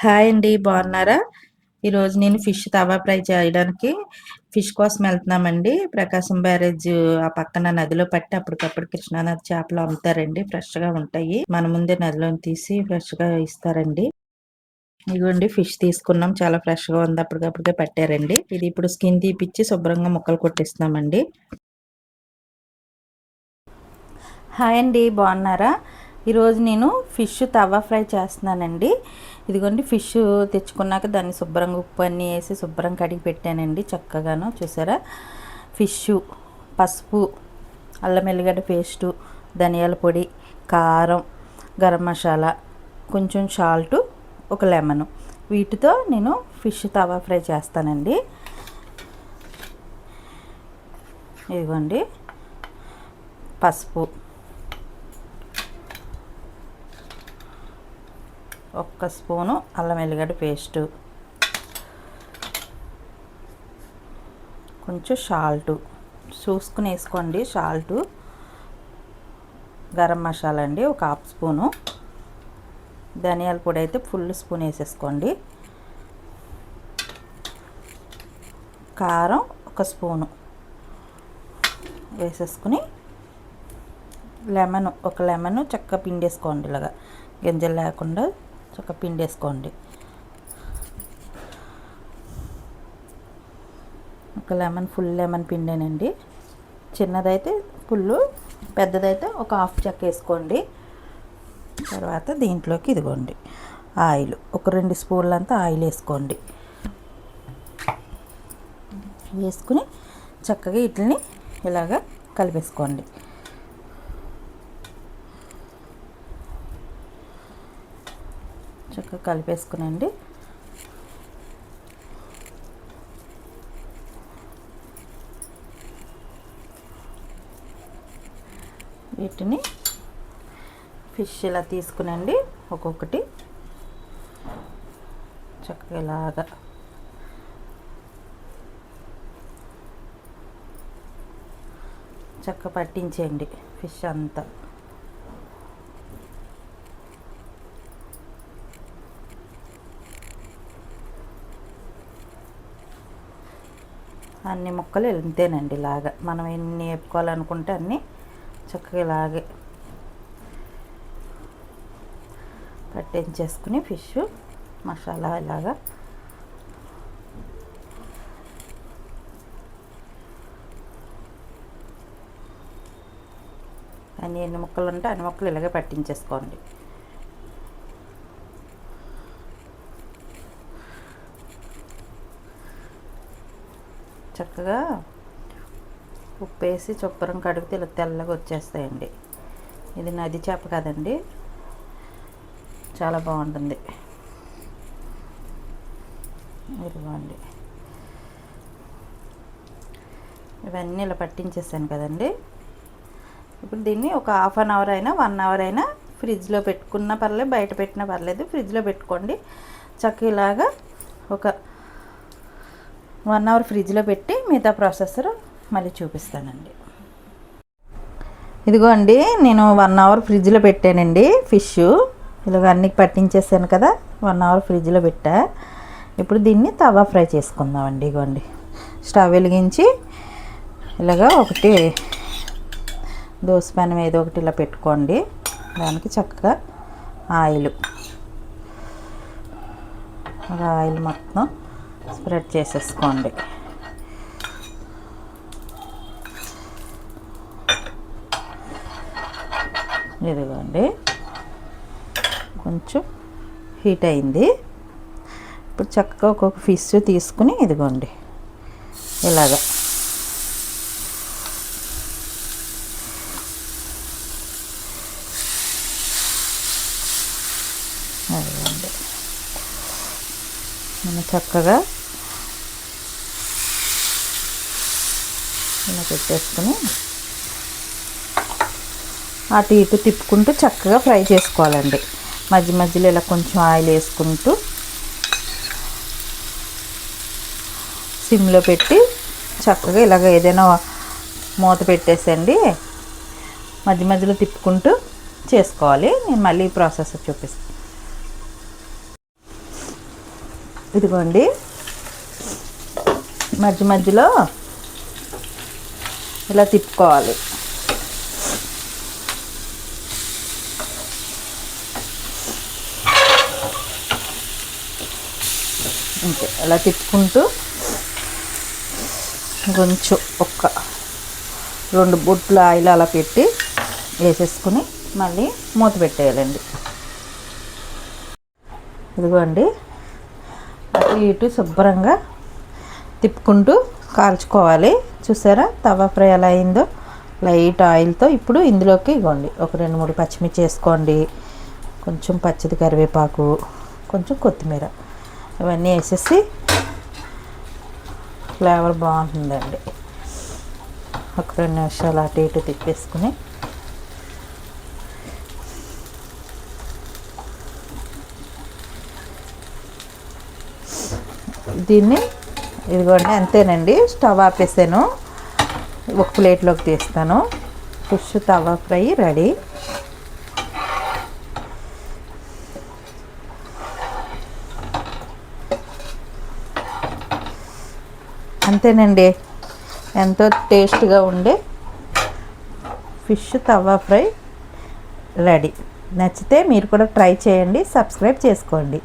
Hi అండి. బాగున్నారా? ఈరోజు నేను ఫిష్ తవా ఫ్రై చేయడానికి ఫిష్ కోసం వెళ్తున్నామండి. ప్రకాశం బ్యారేజ్ ఆ పక్కన నదిలో పట్టి అప్పటికప్పుడు కృష్ణానది చేపలు అమ్ముతారండి. ఫ్రెష్‌గా ఉంటాయి. మన ముందే నదిలోని తీసి ఫ్రెష్‌గా ఇస్తారండి. ఇదిగోండి ఫిష్ తీసుకున్నాం. చాలా ఫ్రెష్‌గా ఉంది. అప్పటికప్పుడే పట్టారండి. ఇది ఇప్పుడు స్కిన్ తీపిచ్చి శుభ్రంగా ముక్కలు కొట్టిస్తున్నామండి. హాయ్ అండి. బాగున్నారా? ఈరోజు నేను ఫిష్ తవా ఫ్రై చేస్తున్నానండి. ఇదిగోండి ఫిష్ తెచ్చుకున్నాక దాన్ని శుభ్రంగా ఉప్పు అన్నీ వేసి శుభ్రం కడిగి పెట్టానండి చక్కగాను. చూసారా? ఫిష్, పసుపు, అల్లం ఎల్లిగడ్డ పేస్టు, ధనియాల పొడి, కారం, గరం మసాలా, కొంచెం సాల్టు, ఒక లెమను, వీటితో నేను ఫిష్ తవా ఫ్రై చేస్తానండి. ఇదిగోండి పసుపు, ఒక్క స్పూను అల్లం ఎల్లిగడ్డ పేస్టు, కొంచెం సాల్టు చూసుకుని వేసుకోండి. సాల్టు, గరం మసాలా అండి ఒక హాఫ్ స్పూను, ధనియాల పొడి అయితే ఫుల్ స్పూన్ వేసేసుకోండి, కారం ఒక స్పూను వేసేసుకుని, ఒక లెమన్ చక్కగా పిండేసుకోండి. ఇలాగా గింజలు లేకుండా చక్కగా పిండేసుకోండి. ఒక లెమన్ ఫుల్ లెమన్ పిండానండి. చిన్నదైతే ఫుల్, పెద్దదైతే ఒక హాఫ్ చెక్క వేసుకోండి. తర్వాత దీంట్లోకి ఇదిగోండి ఆయిల్, ఒక 2 స్పూన్లంతా ఆయిల్ వేసుకోండి. వేసుకుని చక్కగా వీటిని ఇలాగా కలిపేసుకోండి. చక్కగా కలిపేసుకునండి. వీటిని ఫిష్ ఇలా తీసుకునండి. ఒక్కొక్కటి చక్కగా ఇలాగా చక్కగా పట్టించేయండి ఫిష్ అంతా. అన్ని ముక్కలు వెళ్తేనండి ఇలాగా మనం ఎన్ని వేపుకోవాలనుకుంటే అన్నీ చక్కగా ఇలాగే పట్టించేసుకుని ఫిష్ మసాలా ఇలాగా ఎన్ని ముక్కలు ఉంటే అన్ని ముక్కలు ఇలాగే పట్టించేసుకోండి. చక్కగా ఉప్పు వేసి శుభ్రం కడిగితే ఇలా తెల్లగా వచ్చేస్తాయండి. ఇది నది చేప కదండి, చాలా బాగుంటుంది. ఇదిగోండి ఇవన్నీ ఇలా పట్టించేసాను కదండి. ఇప్పుడు దీన్ని ఒక హాఫ్ అన్ అవర్ అయినా 1 అవర్ అయినా ఫ్రిడ్జ్లో పెట్టుకున్నా పర్లేదు, బయట పెట్టినా పర్లేదు, ఫ్రిడ్జ్లో పెట్టుకోండి. చక్కగా ఇలాగా ఒక 1 అవర్ ఫ్రిడ్జ్లో పెట్టి మిగతా ప్రాసెసర్ మళ్ళీ చూపిస్తానండి. ఇదిగో అండి నేను 1 అవర్ ఫ్రిడ్జ్లో పెట్టానండి. ఫిష్ ఇలాగ అన్నీ పట్టించేసాను కదా, 1 అవర్ ఫ్రిడ్జ్లో పెట్టా. ఇప్పుడు దీన్ని తవా ఫ్రై చేసుకుందామండి. ఇదిగోండి స్టవ్ వెలిగించి ఇలాగా ఒకటి దోశ పెనం ఏదో ఒకటి ఇలా పెట్టుకోండి. దానికి చక్కగా ఆయిల్ మొత్తం స్ప్రెడ్ చేసేసుకోండి. ఇదిగోండి కొంచెం హీట్ అయింది. ఇప్పుడు చక్కగా ఒక్కొక్క ఫిష్ తీసుకుని ఇదిగోండి ఇలాగా అదిగోండి మనం చక్కగా ఇలా పెట్టేసుకుని అటు ఇటు తిప్పుకుంటూ చక్కగా ఫ్రై చేసుకోవాలండి. మధ్య మధ్యలో ఇలా కొంచెం ఆయిల్ వేసుకుంటూ సిమ్లో పెట్టి చక్కగా ఇలాగ ఏదైనా మూత పెట్టేసండి. మధ్య మధ్యలో తిప్పుకుంటూ చేసుకోవాలి. నేను మళ్ళీ ఈ ప్రాసెస్ చూపిస్తాను. ఇదిగోండి మధ్య మధ్యలో ఇలా తిప్పుకోవాలి. అంతే, అలా తిప్పుకుంటూ కొంచెం ఒక 2 బొట్లు ఆయిల్ అలా పెట్టి వేసేసుకుని మళ్ళీ మూత పెట్టేయాలండి. ఇదిగోండి అటు ఇటు శుభ్రంగా తిప్పుకుంటూ కాల్చుకోవాలి. చూసారా తవా ఫ్రై ఎలా అయిందో లైట్ ఆయిల్తో. ఇప్పుడు ఇందులోకి ఇవ్వండి ఒక 2-3 పచ్చిమిర్చి వేసుకోండి, కొంచెం పచ్చిది కరివేపాకు, కొంచెం కొత్తిమీర, ఇవన్నీ వేసేసి ఫ్లేవర్ బాగుంటుందండి. ఒక 2 నిమిషాలు అటు ఇటు తిప్పేసుకుని దీన్ని ఇదిగోండి అంతేనండి. స్టవ్ ఆపేసాను, ఒక ప్లేట్లోకి తీస్తాను. ఫిష్ తవా ఫ్రై రెడీ. అంతేనండి, ఎంతో టేస్ట్గా ఉండే ఫిష్ తవా ఫ్రై రెడీ. నచ్చితే మీరు కూడా ట్రై చేయండి, సబ్స్క్రైబ్ చేసుకోండి.